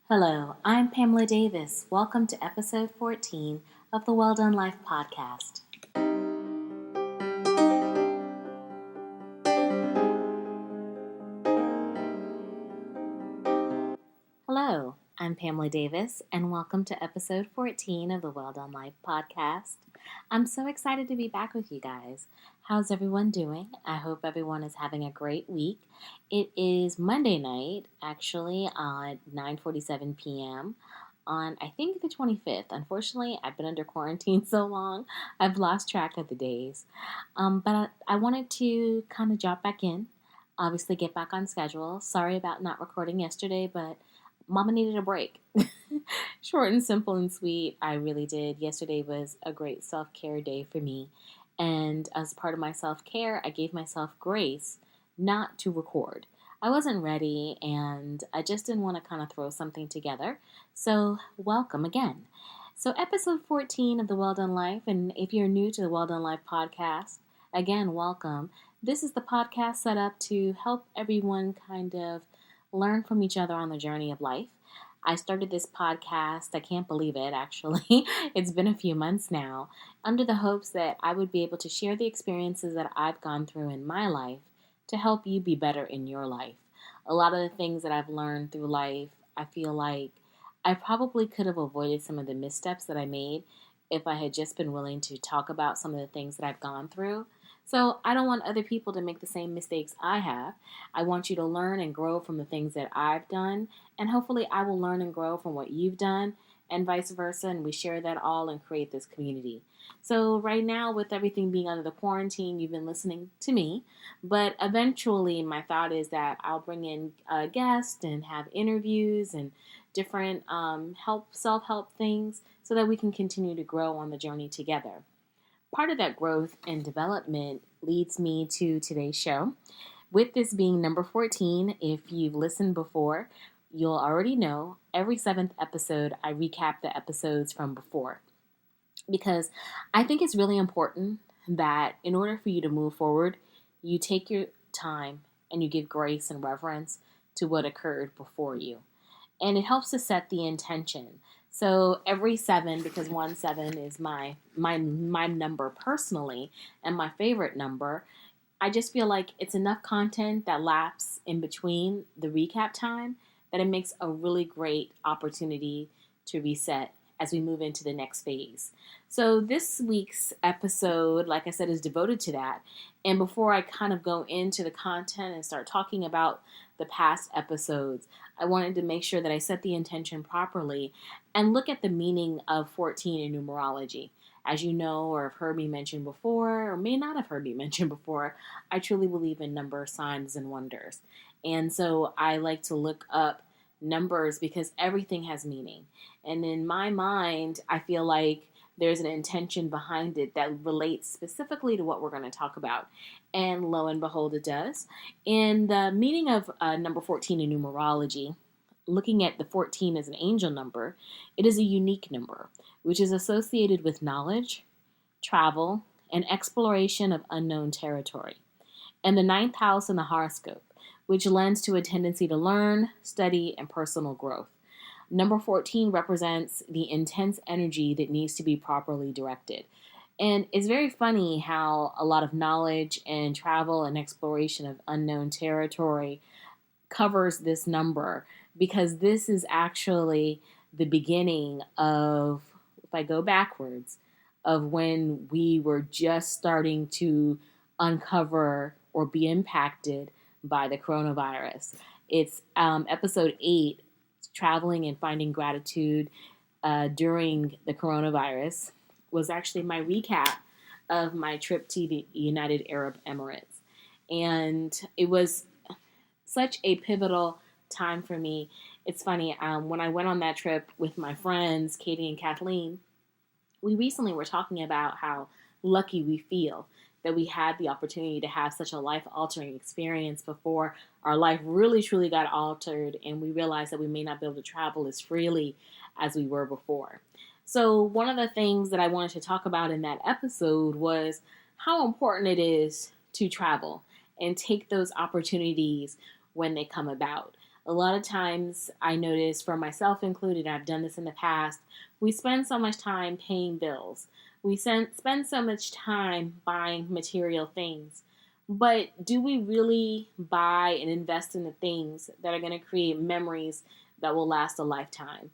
Hello, I'm Pamela Davis. Welcome to episode 14 of the Well Done Life podcast. Hello, I'm Pamela Davis, and welcome to episode 14 of the Well Done Life podcast. I'm so excited to be back with you guys. How's everyone doing? I hope everyone is having a great week. It is Monday night, actually, at 9:47 p.m. on, I think, the 25th. Unfortunately, I've been under quarantine so long, I've lost track of the days. But I wanted to kind of jump back in, obviously get back on schedule. Sorry about not recording yesterday, but Mama needed a break. Short and simple and sweet. I really did. Yesterday was a great self-care day for me. And as part of my self-care, I gave myself grace not to record. I wasn't ready and I just didn't want to kind of throw something together. So welcome again. So episode 14 of the Well Done Life. And if you're new to the Well Done Life podcast, again, welcome. This is the podcast set up to help everyone kind of learn from each other on the journey of life. I started this podcast, I can't believe it actually, it's been a few months now, under the hopes that I would be able to share the experiences that I've gone through in my life to help you be better in your life. A lot of the things that I've learned through life, I feel like I probably could have avoided some of the missteps that I made if I had just been willing to talk about some of the things that I've gone through. So I don't want other people to make the same mistakes I have. I want you to learn and grow from the things that I've done, and hopefully I will learn and grow from what you've done, and vice versa, and we share that all and create this community. So right now, with everything being under the quarantine, you've been listening to me, but eventually my thought is that I'll bring in a guest and have interviews and different self-help things so that we can continue to grow on the journey together. Part of that growth and development leads me to today's show. With this being number 14, if you've listened before, you'll already know every 7th episode I recap the episodes from before. Because I think it's really important that in order for you to move forward, you take your time and you give grace and reverence to what occurred before you. And it helps to set the intention. So every 7, because 1-7 is my number personally and my favorite number, I just feel like it's enough content that laps in between the recap time that it makes a really great opportunity to reset as we move into the next phase. So this week's episode, like I said, is devoted to that. And before I kind of go into the content and start talking about the past episodes, I wanted to make sure that I set the intention properly and look at the meaning of 14 in numerology. As you know, or have heard me mention before, or may not have heard me mention before, I truly believe in number signs and wonders. And so I like to look up numbers because everything has meaning. And in my mind, I feel like there's an intention behind it that relates specifically to what we're going to talk about. And lo and behold, it does. And the meaning of number 14 in numerology, looking at the 14 as an angel number, it is a unique number, which is associated with knowledge, travel, and exploration of unknown territory. And the 9th house in the horoscope, which lends to a tendency to learn, study, and personal growth. Number 14 represents the intense energy that needs to be properly directed. And it's very funny how a lot of knowledge and travel and exploration of unknown territory covers this number, because this is actually the beginning of, if I go backwards, of when we were just starting to uncover or be impacted by the coronavirus. It's episode 8, Traveling and Finding Gratitude during the coronavirus, was actually my recap of my trip to the United Arab Emirates. And it was such a pivotal time for me. It's funny, when I went on that trip with my friends, Katie and Kathleen, we recently were talking about how lucky we feel that we had the opportunity to have such a life-altering experience before our life really, truly got altered and we realized that we may not be able to travel as freely as we were before. So one of the things that I wanted to talk about in that episode was how important it is to travel and take those opportunities when they come about. A lot of times I notice, for myself included, I've done this in the past, we spend so much time paying bills. We spend so much time buying material things. But do we really buy and invest in the things that are going to create memories that will last a lifetime?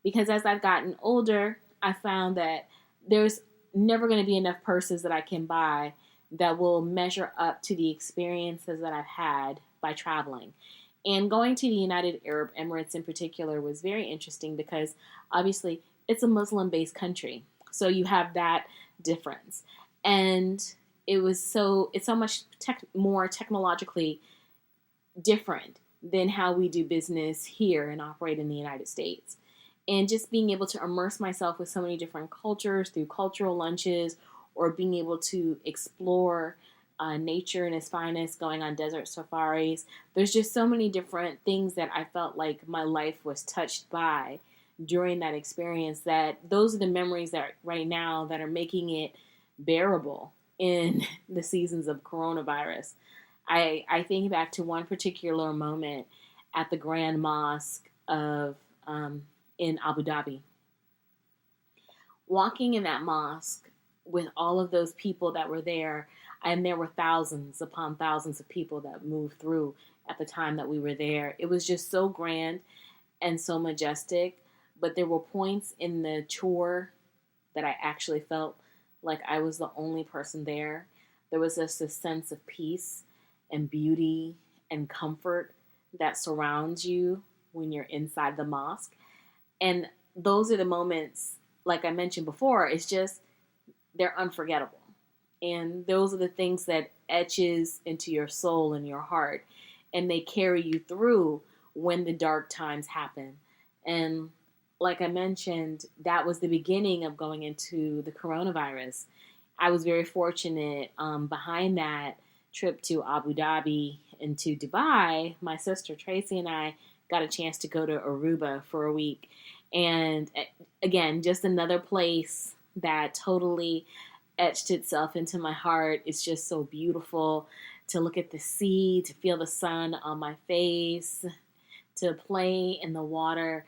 Because as I've gotten older, I found that there's never going to be enough purses that I can buy that will measure up to the experiences that I've had by traveling. And going to the United Arab Emirates in particular was very interesting because obviously it's a Muslim based country. So you have that difference. And it's so much more technologically different than how we do business here and operate in the United States. And just being able to immerse myself with so many different cultures through cultural lunches, or being able to explore nature in its finest, going on desert safaris. There's just so many different things that I felt like my life was touched by during that experience, that those are the memories that right now that are making it bearable in the seasons of coronavirus. I think back to one particular moment at the Grand Mosque of in Abu Dhabi. Walking in that mosque with all of those people that were there, and there were thousands upon thousands of people that moved through at the time that we were there. It was just so grand and so majestic, but there were points in the tour that I actually felt like I was the only person there. There was just a sense of peace and beauty and comfort that surrounds you when you're inside the mosque. And those are the moments, like I mentioned before, it's just, they're unforgettable. And those are the things that etches into your soul and your heart. And they carry you through when the dark times happen. And like I mentioned, that was the beginning of going into the coronavirus. I was very fortunate behind that trip to Abu Dhabi and to Dubai. My sister Tracy and I got a chance to go to Aruba for a week. And again, just another place that totally etched itself into my heart. It's just so beautiful to look at the sea, to feel the sun on my face, to play in the water.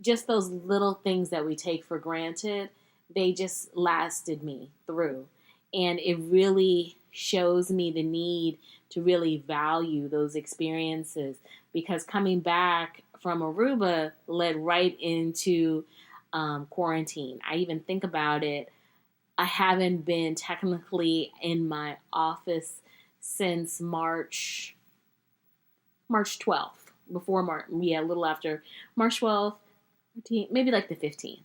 Just those little things that we take for granted, they just lasted me through. And it really shows me the need to really value those experiences, because coming back from Aruba led right into quarantine. I even think about it. I haven't been technically in my office since March 12th. Before March, a little after March 12th, maybe like the 15th.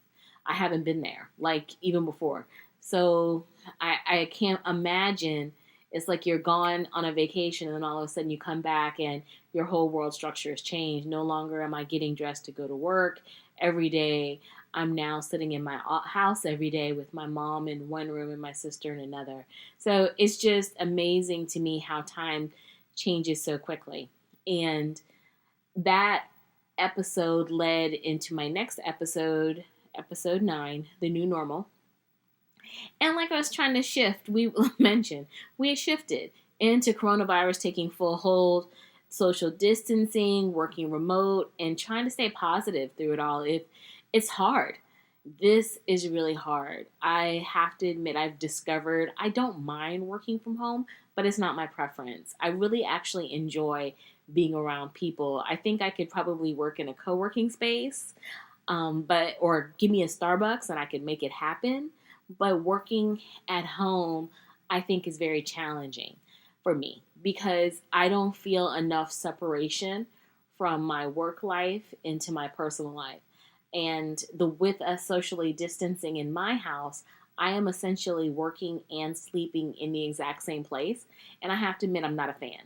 I haven't been there, like even before. So I can't imagine. It's like you're gone on a vacation and then all of a sudden you come back and your whole world structure has changed. No longer am I getting dressed to go to work every day. I'm now sitting in my house every day with my mom in one room and my sister in another. So it's just amazing to me how time changes so quickly. And that episode led into my next episode, episode 9, The New Normal. And like I was trying to shift, we mentioned, we had shifted into coronavirus taking full hold, social distancing, working remote, and trying to stay positive through it all. It's hard. This is really hard. I have to admit, I've discovered I don't mind working from home, but it's not my preference. I really actually enjoy being around people. I think I could probably work in a co-working space, or give me a Starbucks and I could make it happen. But working at home, I think, is very challenging for me because I don't feel enough separation from my work life into my personal life. And with us socially distancing in my house, I am essentially working and sleeping in the exact same place. And I have to admit, I'm not a fan.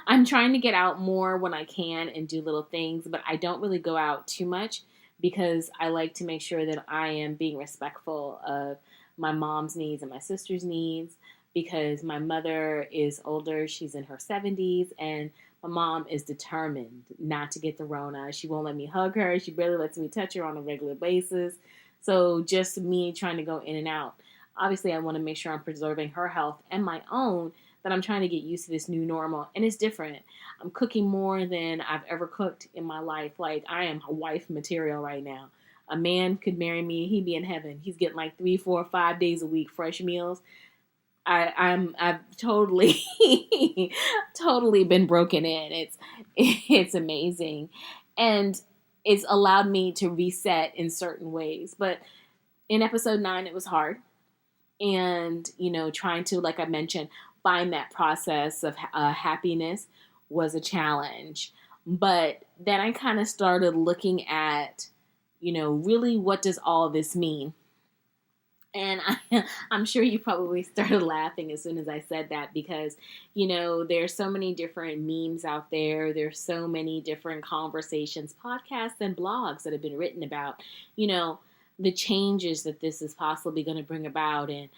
I'm trying to get out more when I can and do little things, but I don't really go out too much because I like to make sure that I am being respectful of my mom's needs and my sister's needs, because my mother is older. She's in her 70s, and my mom is determined not to get the Rona. She won't let me hug her. She barely lets me touch her on a regular basis. So just me trying to go in and out. Obviously, I want to make sure I'm preserving her health and my own, that I'm trying to get used to this new normal, and it's different. I'm cooking more than I've ever cooked in my life. Like, I am wife material right now. A man could marry me, he'd be in heaven. He's getting like 3, 4, 5 days a week, fresh meals. I've totally totally been broken in. It's amazing. And it's allowed me to reset in certain ways. But in episode 9, it was hard. And, trying to, like I mentioned, find that process of happiness was a challenge. But then I kind of started looking at, really, what does all this mean? And I'm sure you probably started laughing as soon as I said that because, there's so many different memes out there. There's so many different conversations, podcasts, and blogs that have been written about, the changes that this is possibly going to bring about and,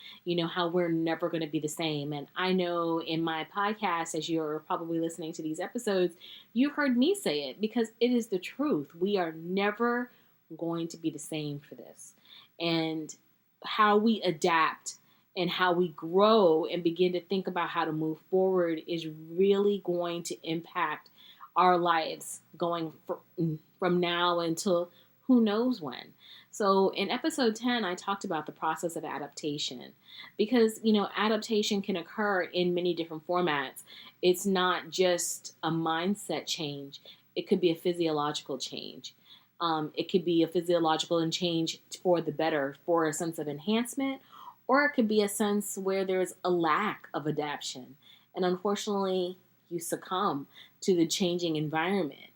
how we're never going to be the same. And I know in my podcast, as you're probably listening to these episodes, you've heard me say it because it is the truth. We are never going to be the same for this. And how we adapt and how we grow and begin to think about how to move forward is really going to impact our lives going from now until who knows when. So in episode 10, I talked about the process of adaptation because, adaptation can occur in many different formats. It's not just a mindset change. It could be a physiological change. It could be a physiological change for the better, for a sense of enhancement, or it could be a sense where there's a lack of adaptation. And unfortunately, you succumb to the changing environment.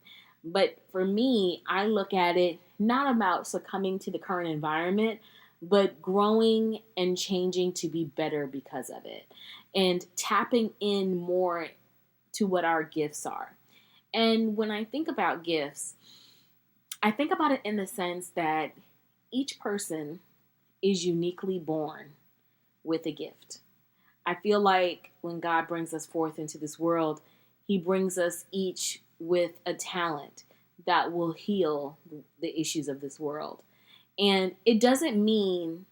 But for me, I look at it not about succumbing to the current environment, but growing and changing to be better because of it. And tapping in more to what our gifts are. And when I think about gifts, I think about it in the sense that each person is uniquely born with a gift. I feel like when God brings us forth into this world, He brings us each with a talent that will heal the issues of this world. And it doesn't mean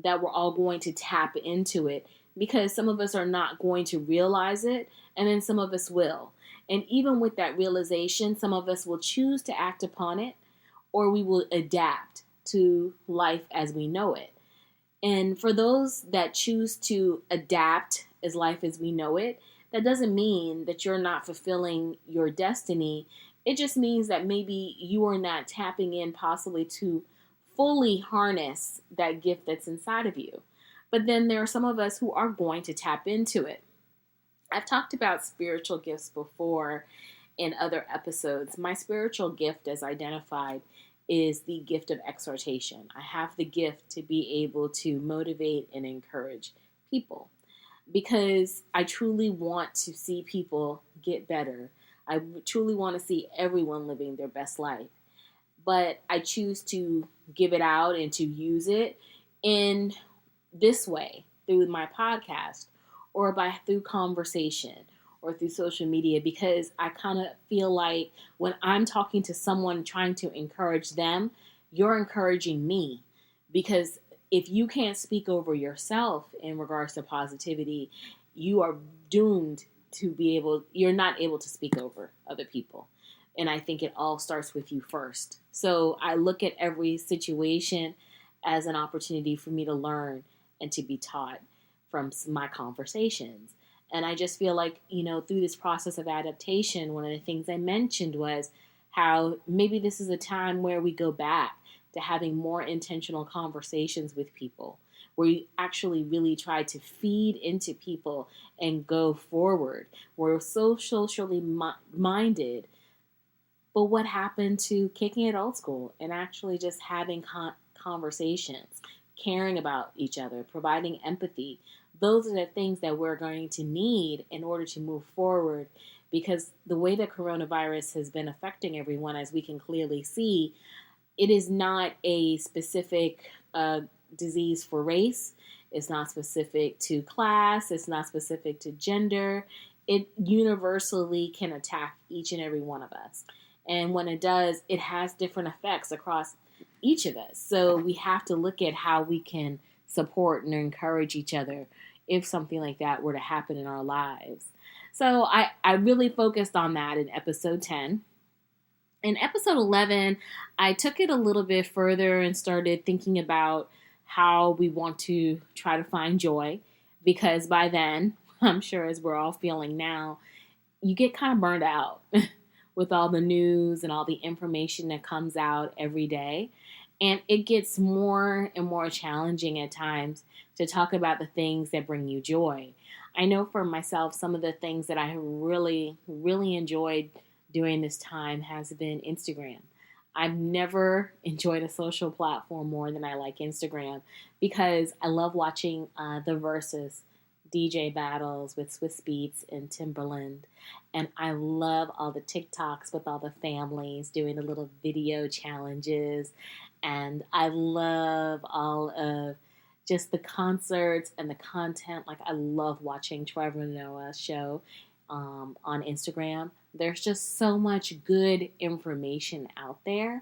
that we're all going to tap into it because some of us are not going to realize it, and then some of us will. And even with that realization, some of us will choose to act upon it, or we will adapt to life as we know it. And for those that choose to adapt as life as we know it, that doesn't mean that you're not fulfilling your destiny. It just means that maybe you are not tapping in possibly to fully harness that gift that's inside of you. But then there are some of us who are going to tap into it. I've talked about spiritual gifts before in other episodes. My spiritual gift, as identified, is the gift of exhortation. I have the gift to be able to motivate and encourage people because I truly want to see people get better. I truly want to see everyone living their best life. But I choose to give it out and to use it in this way through my podcast or through conversation or through social media, because I kind of feel like when I'm talking to someone trying to encourage them, you're encouraging me. Because if you can't speak over yourself in regards to positivity, you are doomed to you're not able to speak over other people. And I think it all starts with you first. So I look at every situation as an opportunity for me to learn and to be taught from my conversations. And I just feel like, through this process of adaptation, one of the things I mentioned was how maybe this is a time where we go back to having more intentional conversations with people, where you actually really try to feed into people and go forward. We're so socially minded. But what happened to kicking it old school and actually just having conversations, caring about each other, providing empathy? Those are the things that we're going to need in order to move forward, because the way that coronavirus has been affecting everyone, as we can clearly see, it is not a specific disease for race. It's not specific to class. It's not specific to gender. It universally can attack each and every one of us. And when it does, it has different effects across each of us. So we have to look at how we can support and encourage each other if something like that were to happen in our lives. So I really focused on that in episode 10. In episode 11, I took it a little bit further and started thinking about how we want to try to find joy, because by then, I'm sure as we're all feeling now, you get kind of burned out with all the news and all the information that comes out every day. And it gets more and more challenging at times to talk about the things that bring you joy. I know for myself, some of the things that I have really, really enjoyed during this time has been Instagram. I've never enjoyed a social platform more than I like Instagram, because I love watching the Versus DJ battles with Swiss Beats and Timberland. And I love all the TikToks with all the families doing the little video challenges. And I love all of just the concerts and the content. Like, I love watching Trevor Noah's show on Instagram. There's just so much good information out there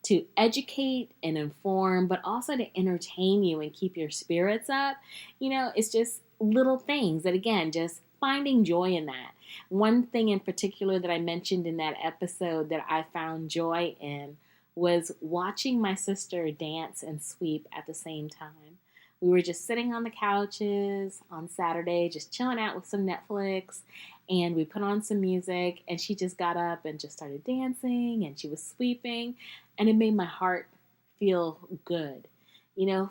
to educate and inform, but also to entertain you and keep your spirits up. It's just little things that, again, just finding joy in that. One thing in particular that I mentioned in that episode that I found joy in was watching my sister dance and sweep at the same time. We were just sitting on the couches on Saturday, just chilling out with some Netflix, and we put on some music, and she just got up and just started dancing, and she was sweeping, and it made my heart feel good.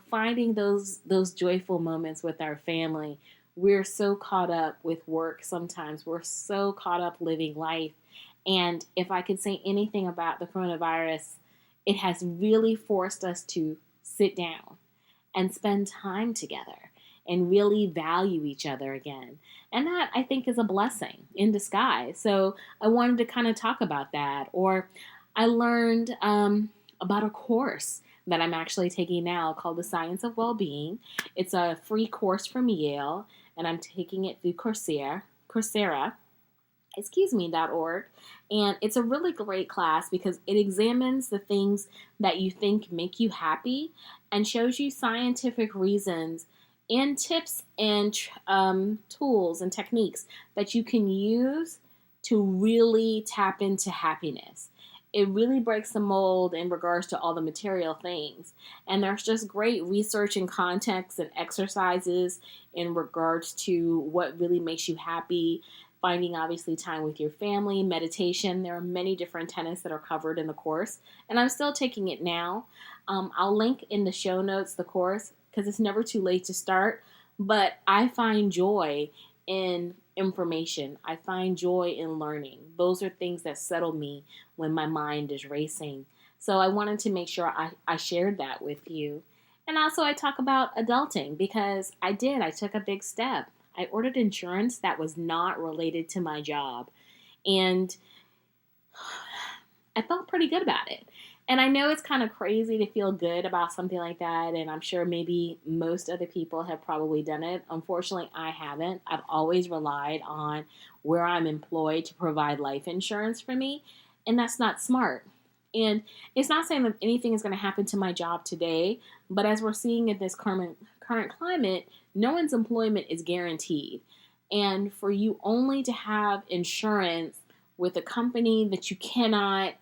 Finding those joyful moments with our family. We're so caught up with work sometimes. We're so caught up living life. And if I could say anything about the coronavirus, it has really forced us to sit down and spend time together and really value each other again. And that, I think, is a blessing in disguise. So I wanted to kind of talk about that. Or I learned about a course that I'm actually taking now called The Science of Wellbeing. It's a free course from Yale, and I'm taking it through Coursera.org. And it's a really great class because it examines the things that you think make you happy and shows you scientific reasons and tips and tools and techniques that you can use to really tap into happiness. It really breaks the mold in regards to all the material things. And there's just great research and context and exercises in regards to what really makes you happy. Finding, obviously, time with your family, meditation. There are many different tenets that are covered in the course. And I'm still taking it now. I'll link in the show notes the course because it's never too late to start. But I find joy in information. I find joy in learning. Those are things that settle me when my mind is racing. So I wanted to make sure I shared that with you. And also I talk about adulting because I took a big step. I ordered insurance that was not related to my job. And I felt pretty good about it. And I know it's kind of crazy to feel good about something like that. And I'm sure maybe most other people have probably done it. Unfortunately, I haven't. I've always relied on where I'm employed to provide life insurance for me. And that's not smart. And it's not saying that anything is going to happen to my job today. But as we're seeing in this current climate, no one's employment is guaranteed. And for you only to have insurance with a company that you cannot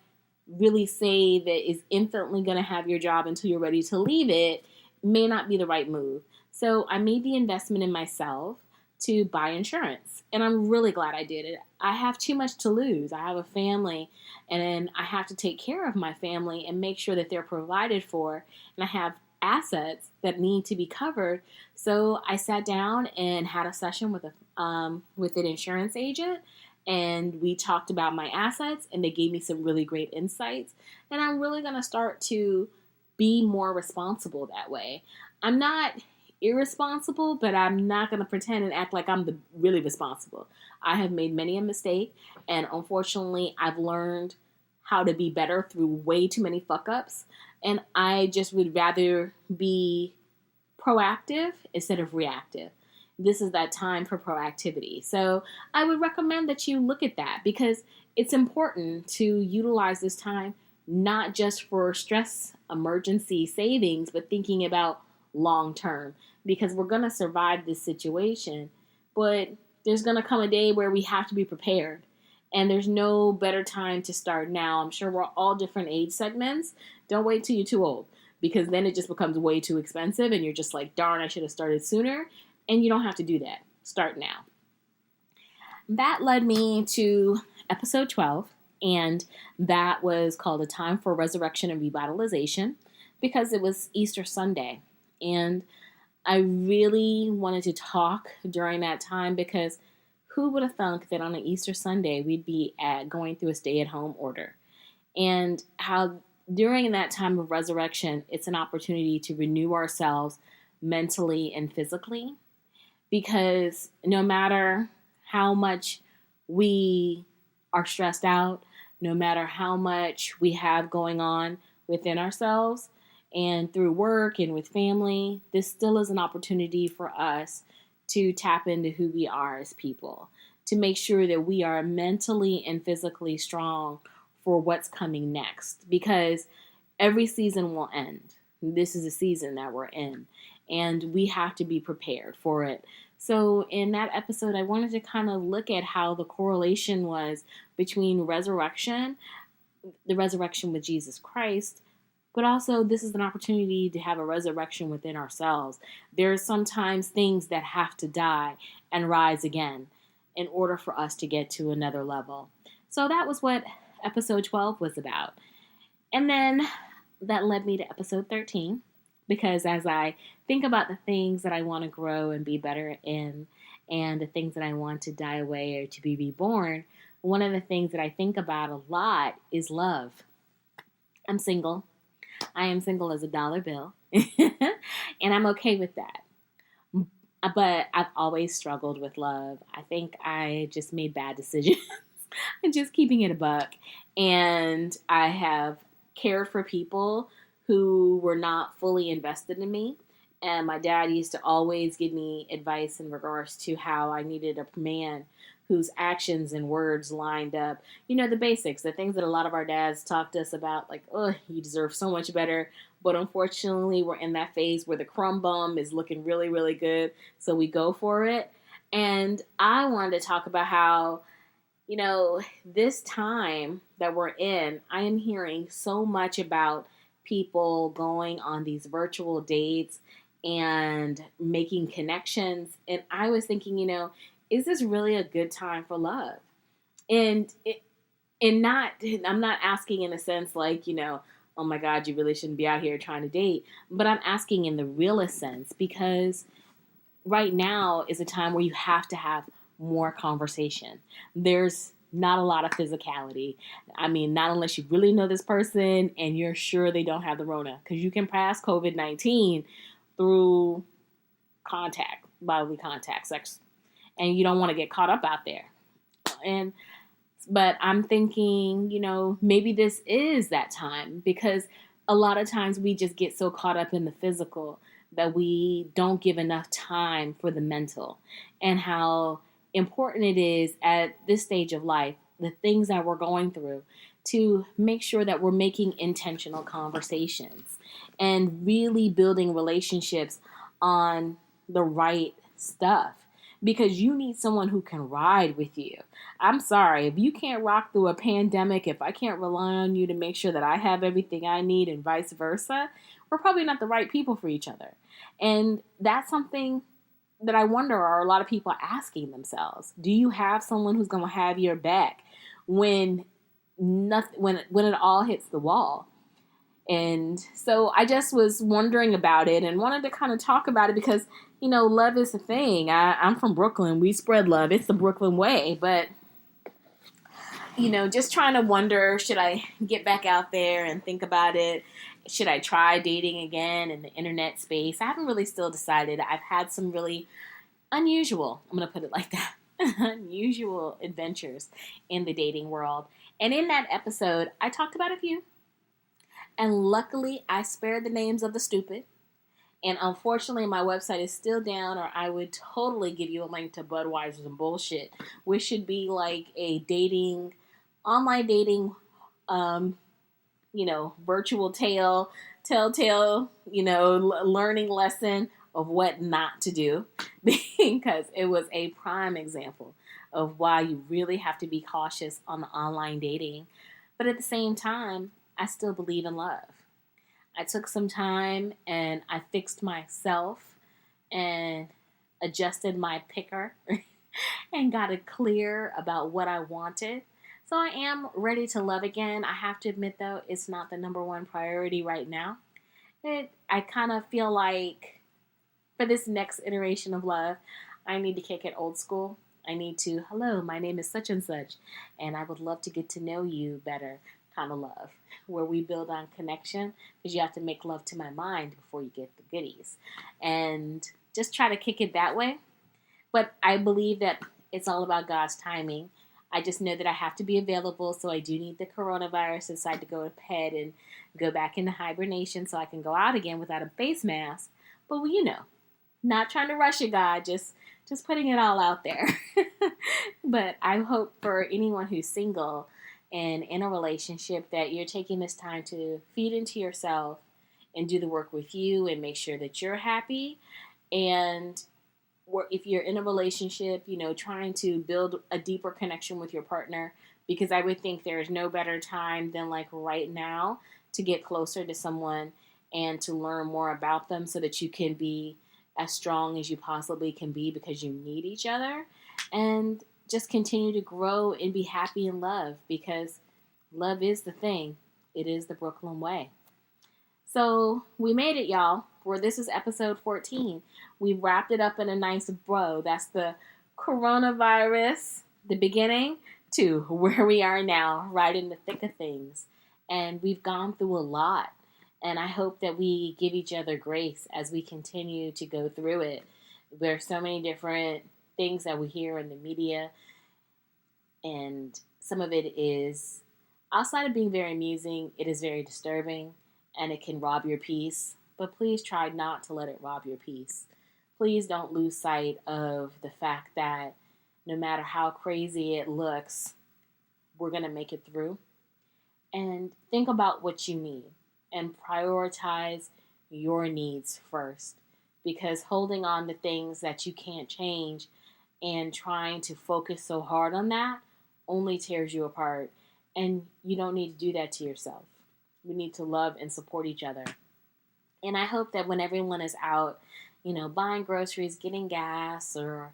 really say that is infinitely going to have your job until you're ready to leave it may not be the right move. So I made the investment in myself to buy insurance. And I'm really glad I did it. I have too much to lose. I have a family and I have to take care of my family and make sure that they're provided for. And I have assets that need to be covered. So I sat down and had a session with an insurance agent. And we talked about my assets, and they gave me some really great insights. And I'm really going to start to be more responsible that way. I'm not irresponsible, but I'm not going to pretend and act like I'm the really responsible. I have made many a mistake, and unfortunately, I've learned how to be better through way too many fuck-ups. And I just would rather be proactive instead of reactive. This is that time for proactivity. So I would recommend that you look at that because it's important to utilize this time not just for stress emergency savings, but thinking about long term. because we're going to survive this situation. But there's going to come a day where we have to be prepared. And there's no better time to start now. I'm sure we're all different age segments. Don't wait till you're too old, because then it just becomes way too expensive and you're just like, darn, I should have started sooner. And you don't have to do that. Start now. That led me to episode 12, and that was called A Time for Resurrection and Revitalization, because it was Easter Sunday. And I really wanted to talk during that time, because who would have thunk that on an Easter Sunday we'd be going through a stay-at-home order, and how during that time of resurrection, it's an opportunity to renew ourselves mentally and physically, because no matter how much we are stressed out, no matter how much we have going on within ourselves and through work and with family, this still is an opportunity for us to tap into who we are as people, to make sure that we are mentally and physically strong for what's coming next, because every season will end. This is a season that we're in, and we have to be prepared for it. So in that episode, I wanted to kind of look at how the correlation was between resurrection, the resurrection with Jesus Christ, but also this is an opportunity to have a resurrection within ourselves. There's sometimes things that have to die and rise again in order for us to get to another level. So that was what episode 12 was about. And then that led me to episode 13, because as I think about the things that I want to grow and be better in, and the things that I want to die away or to be reborn, one of the things that I think about a lot is love. I'm single. I am single as a dollar bill, and I'm okay with that. But I've always struggled with love. I think I just made bad decisions. I'm just keeping it a buck. And I have cared for people who were not fully invested in me. And my dad used to always give me advice in regards to how I needed a man whose actions and words lined up. You know, the basics, the things that a lot of our dads talked to us about, like, oh, you deserve so much better. But unfortunately, we're in that phase where the crumb bum is looking really, really good. So we go for it. And I wanted to talk about how, you know, this time that we're in, I am hearing so much about people going on these virtual dates and making connections. And I was thinking, you know, is this really a good time for love? And I'm not asking in a sense like, you know, oh my God, you really shouldn't be out here trying to date. But I'm asking in the realest sense, because right now is a time where you have to have more conversation. There's not a lot of physicality. I mean, not unless you really know this person and you're sure they don't have the Rona, because you can pass COVID-19 through contact, bodily contact, sex, and you don't want to get caught up out there. But I'm thinking, you know, maybe this is that time, because a lot of times we just get so caught up in the physical that we don't give enough time for the mental, and how important it is at this stage of life, the things that we're going through, to make sure that we're making intentional conversations and really building relationships on the right stuff, because you need someone who can ride with you. I'm sorry, if you can't rock through a pandemic, if I can't rely on you to make sure that I have everything I need and vice versa, we're probably not the right people for each other. And that's something that I wonder, are a lot of people asking themselves. Do you have someone who's going to have your back when it all hits the wall? And so I just was wondering about it and wanted to kind of talk about it, because, you know, love is a thing. I'm from Brooklyn. We spread love. It's the Brooklyn way. But, you know, just trying to wonder, should I get back out there and think about it? Should I try dating again in the internet space? I haven't really still decided. I've had some really unusual, I'm going to put it like that, unusual adventures in the dating world. And in that episode, I talked about a few. And luckily, I spared the names of the stupid. And unfortunately, my website is still down, or I would totally give you a link to Budweiser's and bullshit, which should be like a online dating, you know, virtual telltale, you know, learning lesson of what not to do because it was a prime example of why you really have to be cautious on the online dating. But at the same time, I still believe in love. I took some time and I fixed myself and adjusted my picker and got it clear about what I wanted. So I am ready to love again. I have to admit, though, it's not the number one priority right now. I kind of feel like for this next iteration of love, I need to kick it old school. I need to, hello, my name is such and such, and I would love to get to know you better kind of love, where we build on connection, because you have to make love to my mind before you get the goodies. And just try to kick it that way. But I believe that it's all about God's timing. I just know that I have to be available, so I do need the coronavirus to decide to go ahead and go back into hibernation so I can go out again without a face mask. But, well, not trying to rush it, God, just putting it all out there. But I hope for anyone who's single and in a relationship that you're taking this time to feed into yourself and do the work with you and make sure that you're happy. And if you're in a relationship, trying to build a deeper connection with your partner, because I would think there is no better time than like right now to get closer to someone and to learn more about them so that you can be as strong as you possibly can be, because you need each other, and just continue to grow and be happy in love, because love is the thing. It is the Brooklyn way. So we made it, y'all. This is episode 14. We wrapped it up in a nice bow. That's the coronavirus, the beginning, to where we are now, right in the thick of things. And we've gone through a lot. And I hope that we give each other grace as we continue to go through it. There's so many different things that we hear in the media. And some of it is, outside of being very amusing, it is very disturbing. And it can rob your peace. But please try not to let it rob your peace. Please don't lose sight of the fact that no matter how crazy it looks, we're going to make it through. And think about what you need and prioritize your needs first. Because holding on to things that you can't change and trying to focus so hard on that only tears you apart. And you don't need to do that to yourself. We need to love and support each other. And I hope that when everyone is out, buying groceries, getting gas, or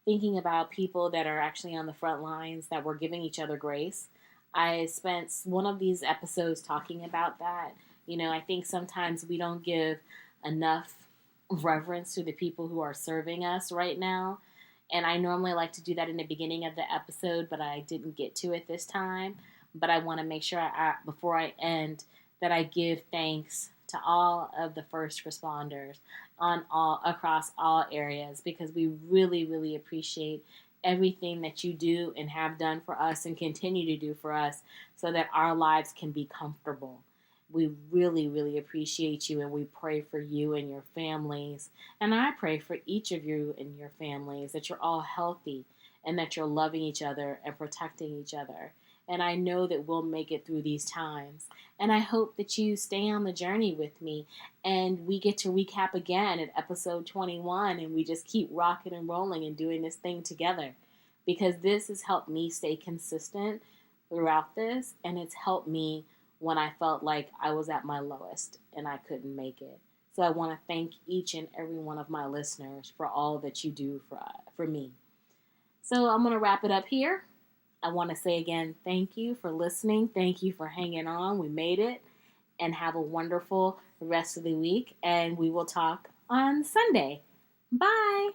thinking about people that are actually on the front lines, that we're giving each other grace. I spent one of these episodes talking about that. I think sometimes we don't give enough reverence to the people who are serving us right now. And I normally like to do that in the beginning of the episode, but I didn't get to it this time. But I want to make sure before I end that I give thanks to all of the first responders across all areas, because we really, really appreciate everything that you do and have done for us and continue to do for us so that our lives can be comfortable. We really, really appreciate you, and we pray for you and your families. And I pray for each of you and your families that you're all healthy and that you're loving each other and protecting each other. And I know that we'll make it through these times. And I hope that you stay on the journey with me and we get to recap again at episode 21 and we just keep rocking and rolling and doing this thing together. Because this has helped me stay consistent throughout this, and it's helped me when I felt like I was at my lowest and I couldn't make it. So I want to thank each and every one of my listeners for all that you do for me. So I'm going to wrap it up here. I want to say again, thank you for listening. Thank you for hanging on. We made it. And have a wonderful rest of the week. And we will talk on Sunday. Bye.